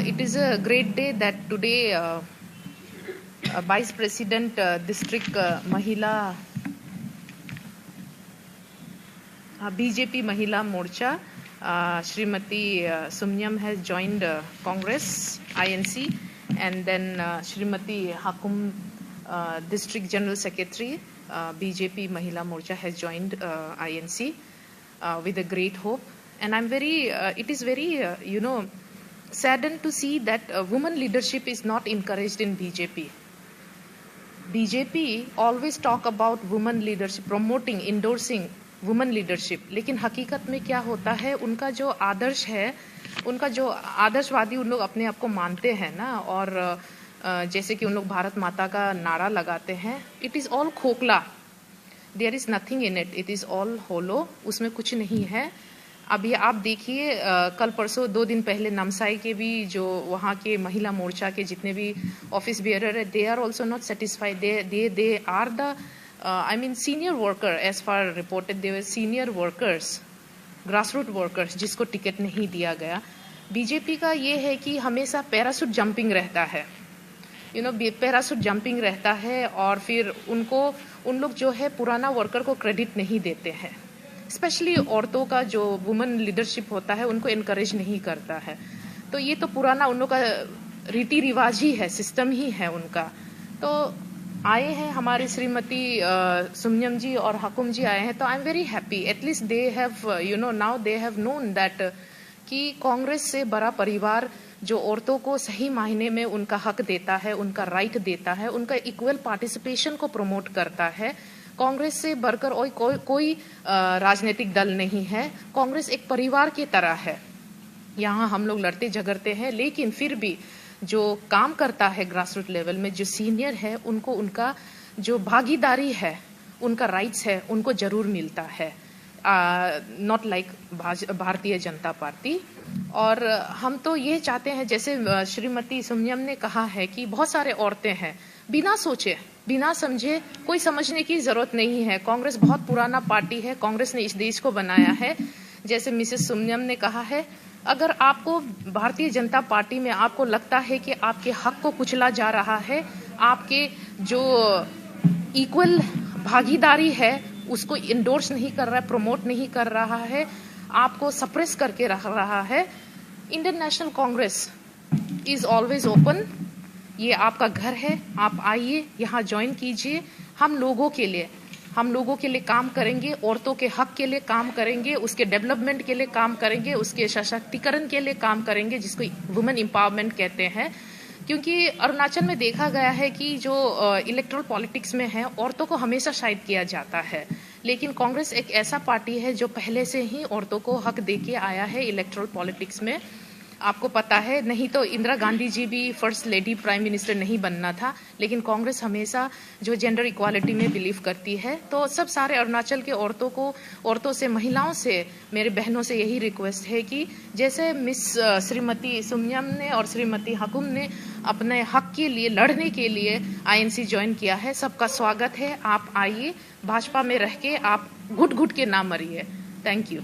It is a great day that today Vice President District Mahila BJP Mahila Morcha Shrimati Sumnyam has joined Congress INC, and then Shrimati Hakum District General Secretary BJP Mahila Morcha has joined INC with a great hope. And I'm very it is very saddened to see that women leadership is not encouraged in BJP. BJP always talk about women leadership, promoting, endorsing women leadership, लेकिन हकीकत में क्या होता है, उनका जो आदर्श है, उनका जो आदर्शवादी उन लोग अपने आप को मानते हैं ना, और जैसे कि उन लोग भारत माता का नारा लगाते हैं, इट इज़ ऑल खोखला, there is nothing in it, it is all hollow, उसमें कुछ नहीं है। अभी आप देखिए कल परसों 2 दिन पहले नामसाई के भी जो वहाँ के महिला मोर्चा के जितने भी ऑफिस बियरर है, they are also not satisfied, they are the I mean senior worker, as far reported they were senior workers, grassroots workers जिसको टिकट नहीं दिया गया। बीजेपी का ये है कि हमेशा पैराशूट जंपिंग रहता है, पैराशूट जंपिंग रहता है, और फिर उन लोग जो है पुराना वर्कर को क्रेडिट नहीं देते हैं, स्पेशली औरतों का जो वुमेन लीडरशिप होता है उनको इनकरेज नहीं करता है। तो ये तो पुराना उन लोग का रीति रिवाज ही है, सिस्टम ही है उनका। तो आए हैं हमारे श्रीमती सुमन्यम जी और हकुम जी आए हैं, तो I am very happy, at least they have now they have known that कि कांग्रेस से बड़ा परिवार जो औरतों को सही मायने में उनका हक देता है, उनका राइट देता है, उनका इक्वल पार्टिसिपेशन को प्रमोट करता है। कांग्रेस से बढ़कर कोई राजनीतिक दल नहीं है, कांग्रेस एक परिवार की तरह है। यहाँ हम लोग लड़ते झगड़ते हैं, लेकिन फिर भी जो काम करता है ग्रासरूट लेवल में, जो सीनियर है, उनको उनका जो भागीदारी है, उनका राइट्स है, उनको जरूर मिलता है, not like Bharatiya Janata party. और हम तो ये चाहते हैं, जैसे श्रीमती सुमन्यम ने कहा है कि बहुत सारे औरतें हैं, बिना सोचे बिना समझे, कोई समझने की जरूरत नहीं है। कांग्रेस बहुत पुराना पार्टी है, कांग्रेस ने इस देश को बनाया है। जैसे मिसेस सुमन्यम ने कहा है, अगर आपको भारतीय जनता पार्टी में आपको लगता है कि आपके हक को कुचला जा रहा है, आपके जो इक्वल भागीदारी है उसको इंडोर्स नहीं कर रहा है, प्रमोट नहीं कर रहा है, आपको सप्रेस करके रख रहा है, Indian national Congress is always open. ये आपका घर है, आप आइए, यहाँ ज्वाइन कीजिए। हम लोगों के लिए काम करेंगे, औरतों के हक के लिए काम करेंगे, उसके डेवलपमेंट के लिए काम करेंगे, उसके सशक्तिकरण के लिए काम करेंगे, जिसको वुमेन एम्पावरमेंट कहते हैं। क्योंकि अरुणाचल में देखा गया है कि जो इलेक्टोरल पॉलिटिक्स में है, औरतों को हमेशा शायद किया जाता है, लेकिन कांग्रेस एक ऐसा पार्टी है जो पहले से ही औरतों को हक देके आया है इलेक्टोरल पॉलिटिक्स में। आपको पता है, नहीं तो इंदिरा गांधी जी भी फर्स्ट लेडी प्राइम मिनिस्टर नहीं बनना था, लेकिन कांग्रेस हमेशा जो जेंडर इक्वालिटी में बिलीव करती है। तो सब सारे अरुणाचल के औरतों से, महिलाओं से, मेरे बहनों से यही रिक्वेस्ट है कि जैसे मिस श्रीमती सुमन्यम ने और श्रीमती हकुम ने अपने हक के लिए लड़ने के लिए आईएनसी ज्वाइन किया है, सबका स्वागत है। आप आइए, भाजपा में रह के आप घुट घुट के ना मरिए। Thank you.